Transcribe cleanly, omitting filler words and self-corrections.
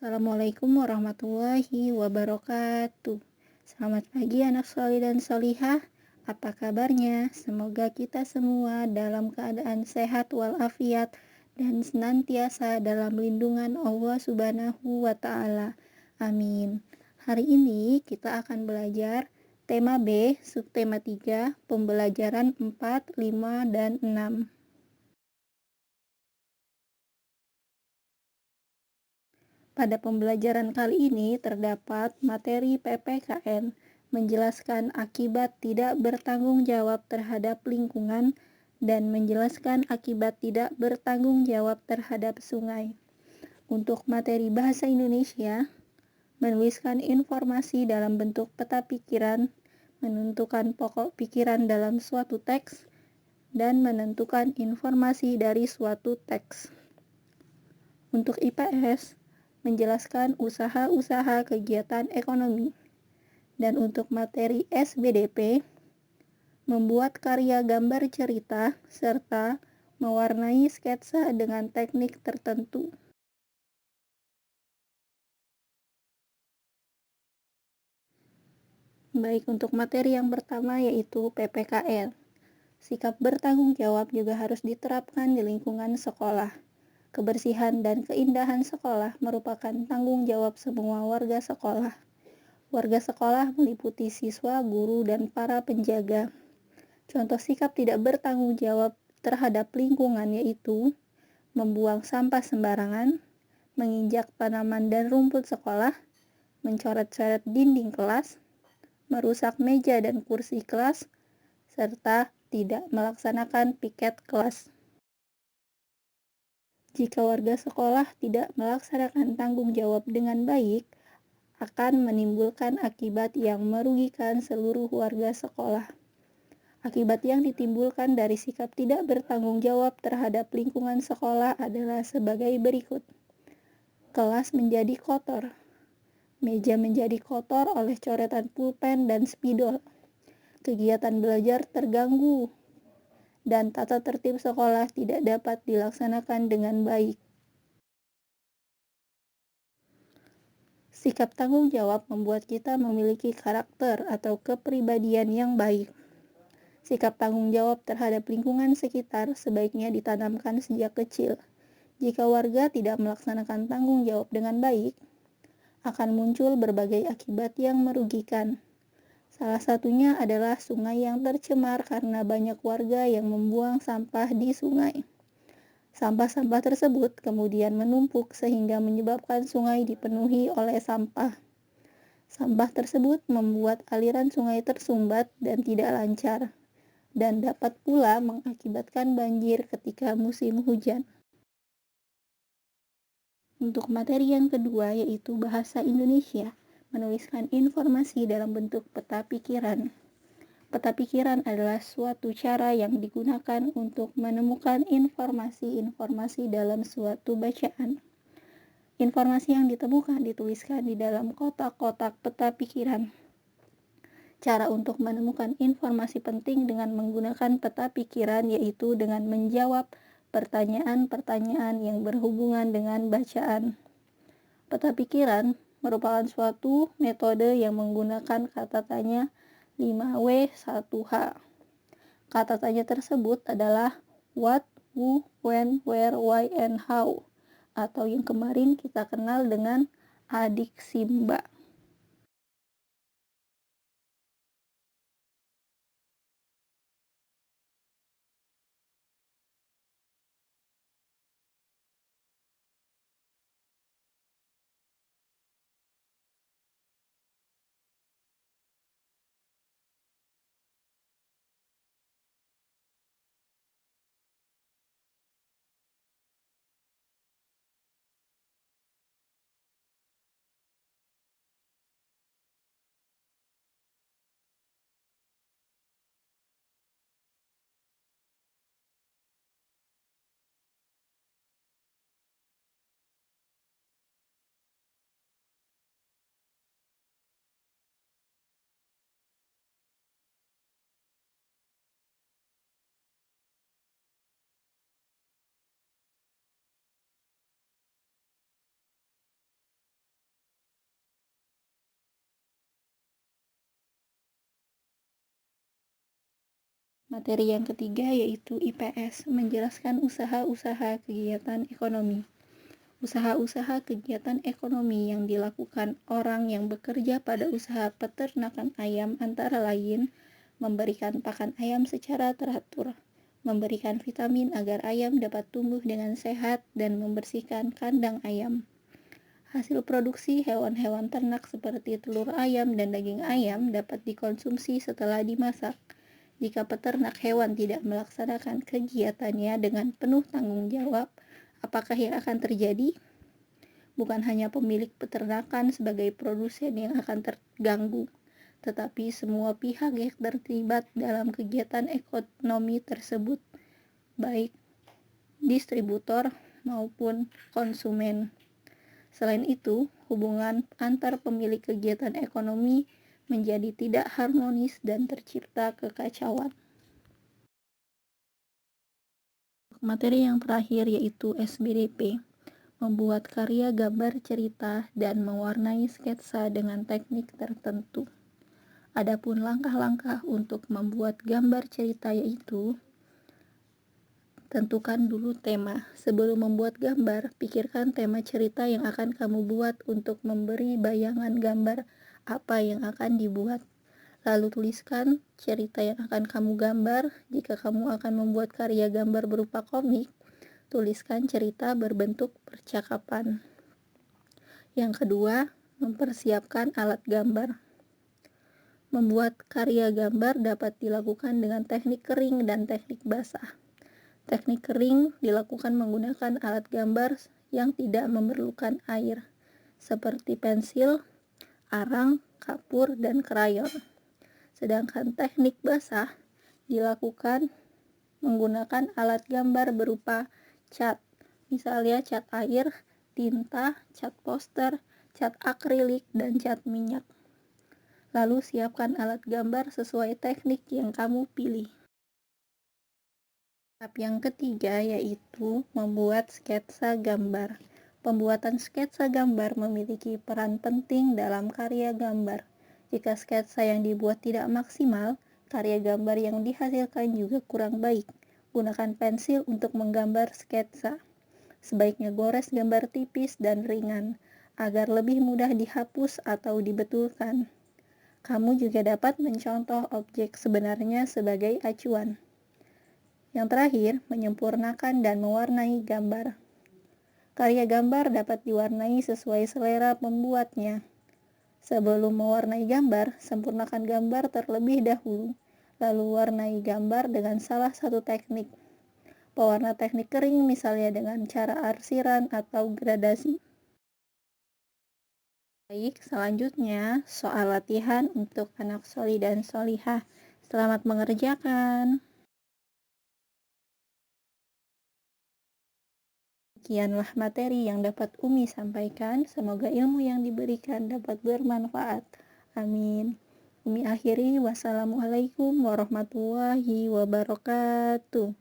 Assalamualaikum warahmatullahi wabarakatuh. Selamat pagi anak solih dan solihah. Apa kabarnya? Semoga kita semua dalam keadaan sehat walafiat dan senantiasa dalam lindungan Allah Subhanahu wa Ta'ala. Amin. Hari ini kita akan belajar tema B, subtema 3, pembelajaran 4, 5, dan 6. Pada pembelajaran kali ini terdapat materi PPKN menjelaskan akibat tidak bertanggung jawab terhadap lingkungan dan menjelaskan akibat tidak bertanggung jawab terhadap sungai. Untuk materi bahasa Indonesia, menuliskan informasi dalam bentuk peta pikiran, menentukan pokok pikiran dalam suatu teks, dan menentukan informasi dari suatu teks. Untuk IPS, menjelaskan usaha-usaha kegiatan ekonomi. Dan untuk materi SBDP, membuat karya gambar cerita serta mewarnai sketsa dengan teknik tertentu. Baik, untuk materi yang pertama yaitu PPKN. Sikap bertanggung jawab juga harus diterapkan di lingkungan sekolah. Kebersihan dan keindahan sekolah merupakan tanggung jawab semua warga sekolah. Warga sekolah meliputi siswa, guru, dan para penjaga. Contoh sikap tidak bertanggung jawab terhadap lingkungan yaitu membuang sampah sembarangan, menginjak tanaman dan rumput sekolah, mencoret-coret dinding kelas, merusak meja dan kursi kelas, serta tidak melaksanakan piket kelas. Jika warga sekolah tidak melaksanakan tanggung jawab dengan baik, akan menimbulkan akibat yang merugikan seluruh warga sekolah. Akibat yang ditimbulkan dari sikap tidak bertanggung jawab terhadap lingkungan sekolah adalah sebagai berikut. Kelas menjadi kotor. Meja menjadi kotor oleh coretan pulpen dan spidol. Kegiatan belajar terganggu dan tata tertib sekolah tidak dapat dilaksanakan dengan baik. Sikap tanggung jawab membuat kita memiliki karakter atau kepribadian yang baik. Sikap tanggung jawab terhadap lingkungan sekitar sebaiknya ditanamkan sejak kecil. Jika warga tidak melaksanakan tanggung jawab dengan baik, akan muncul berbagai akibat yang merugikan. Salah satunya adalah sungai yang tercemar karena banyak warga yang membuang sampah di sungai. Sampah-sampah tersebut kemudian menumpuk sehingga menyebabkan sungai dipenuhi oleh sampah. Sampah tersebut membuat aliran sungai tersumbat dan tidak lancar, dan dapat pula mengakibatkan banjir ketika musim hujan. Untuk materi yang kedua yaitu bahasa Indonesia, menuliskan informasi dalam bentuk peta pikiran. Peta pikiran adalah suatu cara yang digunakan untuk menemukan informasi-informasi dalam suatu bacaan. Informasi yang ditemukan dituliskan di dalam kotak-kotak peta pikiran. Cara untuk menemukan informasi penting dengan menggunakan peta pikiran yaitu dengan menjawab pertanyaan-pertanyaan yang berhubungan dengan bacaan. Peta pikiran merupakan suatu metode yang menggunakan kata tanya 5W1H. Kata tanya tersebut adalah what, who, when, where, why, and how, atau yang kemarin kita kenal dengan adik Simba. Materi yang ketiga yaitu IPS, menjelaskan usaha-usaha kegiatan ekonomi. Usaha-usaha kegiatan ekonomi yang dilakukan orang yang bekerja pada usaha peternakan ayam antara lain memberikan pakan ayam secara teratur, memberikan vitamin agar ayam dapat tumbuh dengan sehat, dan membersihkan kandang ayam. Hasil produksi hewan-hewan ternak seperti telur ayam dan daging ayam dapat dikonsumsi setelah dimasak. Jika peternak hewan tidak melaksanakan kegiatannya dengan penuh tanggung jawab, apakah yang akan terjadi? Bukan hanya pemilik peternakan sebagai produsen yang akan terganggu, tetapi semua pihak yang terlibat dalam kegiatan ekonomi tersebut, baik distributor maupun konsumen. Selain itu, hubungan antar pemilik kegiatan ekonomi menjadi tidak harmonis dan tercipta kekacauan. Materi yang terakhir yaitu SBDP, membuat karya gambar cerita dan mewarnai sketsa dengan teknik tertentu. Adapun langkah-langkah untuk membuat gambar cerita yaitu: tentukan dulu tema. Sebelum membuat gambar, pikirkan tema cerita yang akan kamu buat untuk memberi bayangan gambar apa yang akan dibuat. Lalu tuliskan cerita yang akan kamu gambar. Jika kamu akan membuat karya gambar berupa komik, tuliskan cerita berbentuk percakapan. Yang kedua, mempersiapkan alat gambar. Membuat karya gambar dapat dilakukan dengan teknik kering dan teknik basah. Teknik kering dilakukan menggunakan alat gambar yang tidak memerlukan air, seperti pensil, arang, kapur, dan krayon. Sedangkan teknik basah dilakukan menggunakan alat gambar berupa cat, misalnya cat air, tinta, cat poster, cat akrilik, dan cat minyak. Lalu siapkan alat gambar sesuai teknik yang kamu pilih. Tahap yang ketiga yaitu membuat sketsa gambar. Pembuatan sketsa gambar memiliki peran penting dalam karya gambar. Jika sketsa yang dibuat tidak maksimal, karya gambar yang dihasilkan juga kurang baik. Gunakan pensil untuk menggambar sketsa. Sebaiknya gores gambar tipis dan ringan, agar lebih mudah dihapus atau dibetulkan. Kamu juga dapat mencontoh objek sebenarnya sebagai acuan. Yang terakhir, menyempurnakan dan mewarnai gambar. Karya gambar dapat diwarnai sesuai selera pembuatnya. Sebelum mewarnai gambar, sempurnakan gambar terlebih dahulu, lalu warnai gambar dengan salah satu teknik. Pewarna teknik kering misalnya dengan cara arsiran atau gradasi. Baik, selanjutnya soal latihan untuk anak soli dan solihah. Selamat mengerjakan. Sekianlah materi yang dapat Umi sampaikan. Semoga ilmu yang diberikan dapat bermanfaat. Amin. Umi akhiri. Wassalamualaikum warahmatullahi wabarakatuh.